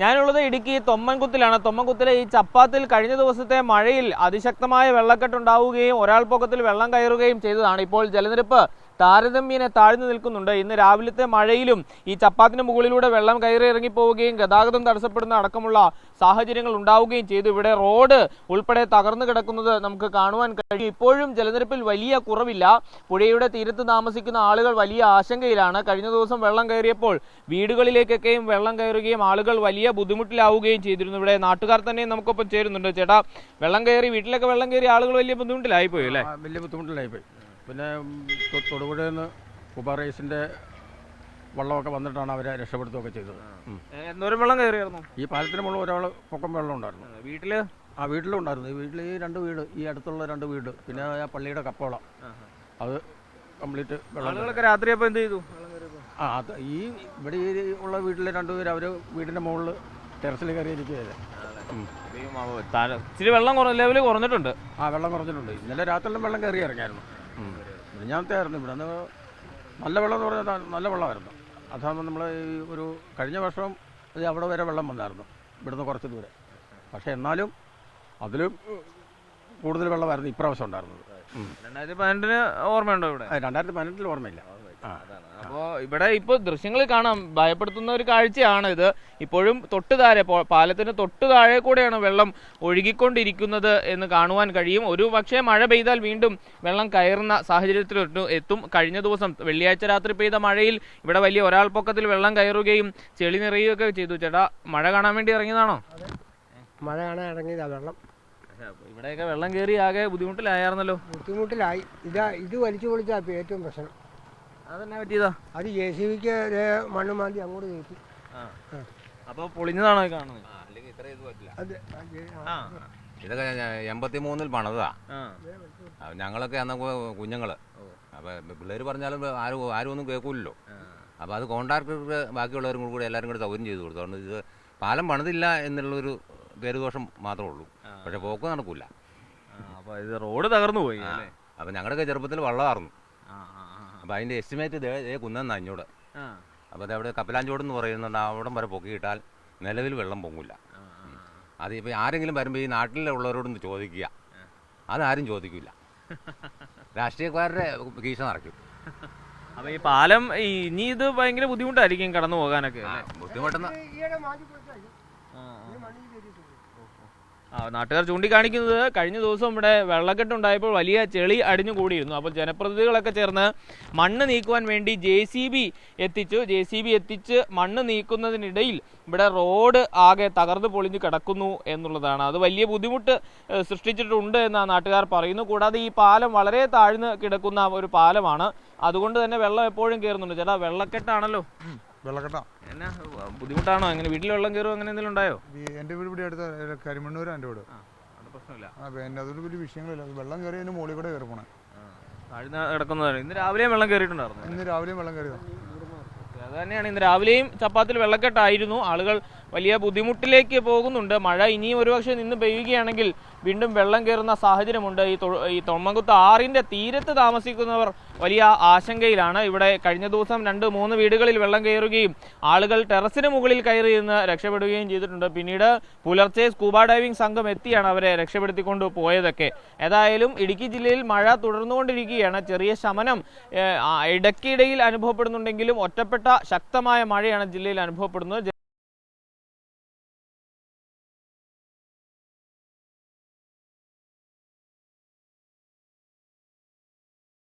ഞാനുള്ളത് ഇടുക്കി തൊമ്മൻകുത്തിലാണ്. തൊമ്മൻകുത്തിലെ ഈ ചപ്പാത്തിൽ കഴിഞ്ഞ ദിവസത്തെ മഴയിൽ അതിശക്തമായ വെള്ളക്കെട്ടുണ്ടാവുകയും ഒരാൾപ്പൊക്കത്തിൽ വെള്ളം കയറുകയും ചെയ്തതാണ്. ഇപ്പോൾ ജലനിരപ്പ് താരതമ്യേന താഴ്ന്നു നിൽക്കുന്നുണ്ട്. ഇന്ന് രാവിലത്തെ മഴയിലും ഈ ചപ്പാത്തിന് മുകളിലൂടെ വെള്ളം കയറി ഇറങ്ങിപ്പോവുകയും ഗതാഗതം തടസ്സപ്പെടുന്ന അടക്കമുള്ള സാഹചര്യങ്ങൾ ഉണ്ടാവുകയും ചെയ്തു. ഇവിടെ റോഡ് ഉൾപ്പെടെ തകർന്നു കിടക്കുന്നത് നമുക്ക് കാണുവാൻ കഴിയും. ഇപ്പോഴും ജലനിരപ്പിൽ വലിയ കുറവില്ല. പുഴയുടെ തീരത്ത് താമസിക്കുന്ന ആളുകൾ വലിയ ആശങ്കയിലാണ്. കഴിഞ്ഞ ദിവസം വെള്ളം കയറിയപ്പോൾ വീടുകളിലേക്കൊക്കെയും വെള്ളം കയറുകയും ആളുകൾ വലിയ ബുദ്ധിമുട്ടിലാവുകയും ചെയ്തിരുന്നു. ഇവിടെ നാട്ടുകാർ തന്നെ നമുക്കൊപ്പം ചേരുന്നുണ്ട്. ചേട്ടാ, വെള്ളം കയറി വീട്ടിലൊക്കെ വെള്ളം കയറി ആളുകൾ വലിയ ബുദ്ധിമുട്ടിലായിപ്പോയി അല്ലേ? വലിയ ബുദ്ധിമുട്ടിലായിപ്പോയി. പിന്നെ തൊടുപുഴയിൽ നിന്ന് കുബാറേസിൻ്റെ വെള്ളമൊക്കെ വന്നിട്ടാണ് അവരെ രക്ഷപ്പെടുത്തുകയൊക്കെ ചെയ്തത്. എന്തോരം വെള്ളം കയറിയായിരുന്നു? ഈ പാലത്തിന് മുകളിൽ ഒരാൾ പൊക്കം വെള്ളം ഉണ്ടായിരുന്നു. വീട്ടില് വീട്ടിലും ഉണ്ടായിരുന്നു. ഈ വീട്ടിൽ ഈ 2 വീട്, ഈ അടുത്തുള്ള 2 വീട്, പിന്നെ ആ പള്ളിയുടെ കപ്പോള, അത് കംപ്ലീറ്റ് വെള്ളങ്ങളൊക്കെ രാത്രി അപ്പോൾ എന്ത് ചെയ്തു? അത് ഈ ഇവിടെ ഈ ഉള്ള വീട്ടിലെ 2 പേര് അവർ വീടിൻ്റെ മുകളിൽ ടെറസിൽ കയറിയിരിക്കുകയല്ലേ. ഇച്ചിരി വെള്ളം ലെവല് കുറഞ്ഞിട്ടുണ്ട്. വെള്ളം കുറഞ്ഞിട്ടുണ്ട്. ഇന്നലെ രാത്രിയിലും വെള്ളം കയറി ഇറങ്ങിയായിരുന്നു. ഞാനത്തായിരുന്നു ഇവിടെ നിന്ന് നല്ല വെള്ളം എന്ന് പറഞ്ഞാൽ നല്ല വെള്ളമായിരുന്നു. അതാകുമ്പോൾ നമ്മൾ ഈ ഒരു കഴിഞ്ഞ വർഷം അവിടെ വരെ വെള്ളം വന്നായിരുന്നു, ഇവിടുന്ന് കുറച്ച് ദൂരെ. പക്ഷേ എന്നാലും അതിലും കൂടുതൽ വെള്ളമായിരുന്നു ഇപ്രാവശ്യം ഉണ്ടായിരുന്നത്. 2018 ഓർമ്മയുണ്ടോ? ഇവിടെ 2018 ഓർമ്മയില്ല. അപ്പോൾ ഇവിടെ ഇപ്പോൾ ദൃശ്യങ്ങളിൽ കാണാം, ഭയപ്പെടുത്തുന്ന ഒരു കാഴ്ചയാണ് ഇത്. ഇപ്പോഴും തൊട്ട് താഴെ, പാലത്തിന് തൊട്ട് താഴെ കൂടെയാണ് വെള്ളം ഒഴുകിക്കൊണ്ടിരിക്കുന്നത് എന്ന് കാണുവാൻ കഴിയും. ഒരു പക്ഷേ മഴ പെയ്താൽ വീണ്ടും വെള്ളം കയറുന്ന സാഹചര്യത്തിൽ എത്തും. കഴിഞ്ഞ ദിവസം വെള്ളിയാഴ്ച രാത്രി പെയ്ത മഴയിൽ ഇവിടെ വലിയ ഒരാൾപ്പൊക്കത്തിൽ വെള്ളം കയറുകയും ചെളി നിറയുകയൊക്കെ ചെയ്തു. ചേട്ടാ, മഴ കാണാൻ വേണ്ടി ഇറങ്ങിയതാണോ? മഴ കാണാൻ ഇറങ്ങിയതാ. വെള്ളം ഇവിടെയൊക്കെ വെള്ളം കയറി ആകെ ബുദ്ധിമുട്ടിലായിരുന്നല്ലോ. ബുദ്ധിമുട്ടിലായി. ഇത് വലിച്ചു പൊളിച്ചാ ഏറ്റവും പ്രശ്നം. അതെന്നെ പറ്റിയതാ? അത് JCBക്ക് മണ്ണ് മാന്തി അങ്ങോട്ട് കയറ്റി. അപ്പൊ പൊളിഞ്ഞതാണോ കാണുന്നത്? ഇതൊക്കെ 83-ൽ പണിതാ. ഞങ്ങളൊക്കെ അന്ന് കുഞ്ഞുങ്ങള്. അപ്പൊ പിള്ളേര് പറഞ്ഞാലും ആരും ഒന്നും കേൾക്കൂലല്ലോ. അപ്പൊ അത് കോൺട്രാക്ടർക്ക് ബാക്കിയുള്ളവരും കൂടി എല്ലാവരും കൂടി സൗകര്യം ചെയ്തു കൊടുത്തു. അതുകൊണ്ട് ഇത് പാലം പണിതില്ല എന്നുള്ളൊരു പേരുദോഷം മാത്രമേ ഉള്ളൂ. പക്ഷെ പോക്ക് നടക്കൂല. അപ്പൊ ഇത് റോഡ് തകർന്നു പോയി. അപ്പൊ ഞങ്ങളുടെയൊക്കെ ചെറുപ്പത്തിൽ വെള്ളമായിരുന്നു. അപ്പൊ അതിന്റെ എസ്റ്റിമേറ്റ് കുന്നെന്നാ ഇങ്ങോട്ട്. അപ്പൊ അതവിടെ കപ്പലാഞ്ചോടെന്ന് പറയുന്നുണ്ട്. അവിടം വരെ പൊക്കിയിട്ടാൽ നിലവിൽ വെള്ളം പൊങ്ങില്ല. അത് ഇപ്പൊ ആരെങ്കിലും വരുമ്പോൾ ഈ നാട്ടിലുള്ളവരോടൊന്ന് ചോദിക്കുക. അതാരും ചോദിക്കില്ല. രാഷ്ട്രീയക്കാരുടെ കീശ നിറയ്ക്കും. അപ്പൊ ഈ പാലം ഇനി ഇത് ഭയങ്കര ബുദ്ധിമുട്ടായിരിക്കും കടന്നു പോകാനൊക്കെ. ബുദ്ധിമുട്ടെന്ന് നാട്ടുകാർ ചൂണ്ടിക്കാണിക്കുന്നത് കഴിഞ്ഞ ദിവസം ഇവിടെ വെള്ളക്കെട്ടുണ്ടായപ്പോൾ വലിയ ചെളി അടിഞ്ഞു കൂടിയിരുന്നു. അപ്പോൾ ജനപ്രതിനിധികളൊക്കെ ചേർന്ന് മണ്ണ് നീക്കുവാൻ വേണ്ടി JCB എത്തിച്ച് മണ്ണ് നീക്കുന്നതിനിടയിൽ ഇവിടെ റോഡ് ആകെ തകർന്നു പൊളിഞ്ഞ് കിടക്കുന്നു എന്നുള്ളതാണ്. അത് വലിയ ബുദ്ധിമുട്ട് സൃഷ്ടിച്ചിട്ടുണ്ട് എന്നാണ് നാട്ടുകാർ പറയുന്നു. കൂടാതെ ഈ പാലം വളരെ താഴ്ന്ന് കിടക്കുന്ന ഒരു പാലമാണ്. അതുകൊണ്ട് തന്നെ വെള്ളം എപ്പോഴും കയറുന്നുണ്ട്. ചേട്ടാ, വെള്ളക്കെട്ടാണല്ലോ. വെള്ളക്കെട്ടാ എന്നാ ബുദ്ധിമുട്ടാണോ? എങ്ങനെ വീട്ടിൽ വെള്ളം കയറുമോ, അങ്ങനെ എന്തെങ്കിലും ഉണ്ടായോ? എൻ്റെ വീട് ഇവിടെ അടുത്ത കരിമണ്ണൂരാണ് എൻ്റെ വീട്. പ്രശ്നമില്ല. പിന്നെ അതൊരു വലിയ വിഷയങ്ങളില്ല. വെള്ളം കയറി അതിൻ്റെ മുകളിൽ കൂടെ കയറി പോണേ. താഴ്ന്ന കിടക്കുന്നതാണ്. ഇന്ന് രാവിലെയും വെള്ളം കയറിയിട്ടുണ്ടായിരുന്നു. ഇന്ന് രാവിലെയും വെള്ളം കയറിയതാണ്. അത് തന്നെയാണ്. ഇന്ന് രാവിലെയും ചപ്പാത്തിൽ വെള്ളക്കെട്ടായിരുന്നു. ആളുകൾ വലിയ ബുദ്ധിമുട്ടിലേക്ക് പോകുന്നുണ്ട്. മഴ ഇനിയും ഒരുപക്ഷെ നിന്ന് പെയ്യുകയാണെങ്കിൽ വീണ്ടും വെള്ളം കയറുന്ന സാഹചര്യമുണ്ട്. ഈ തൊമ്മൻകുത്ത് ആറിൻ്റെ തീരത്ത് താമസിക്കുന്നവർ വലിയ ആശങ്കയിലാണ്. ഇവിടെ കഴിഞ്ഞ ദിവസം 2-3 വീടുകളിൽ വെള്ളം കയറുകയും ആളുകൾ ടെറസിന് മുകളിൽ കയറി നിന്ന് രക്ഷപ്പെടുകയും ചെയ്തിട്ടുണ്ട്. പിന്നീട് പുലർച്ചെ സ്കൂബ ഡൈവിംഗ് സംഘം എത്തിയാണ് അവരെ രക്ഷപ്പെടുത്തിക്കൊണ്ട് പോയതൊക്കെ. ഏതായാലും ഇടുക്കി ജില്ലയിൽ മഴ തുടർന്നുകൊണ്ടിരിക്കുകയാണ്. ചെറിയ ശമനം ഇടയ്ക്കിടയിൽ അനുഭവപ്പെടുന്നുണ്ടെങ്കിലും ഒറ്റപ്പെട്ട ശക്തമായ മഴയാണ് ജില്ലയിൽ അനുഭവപ്പെടുന്നത്.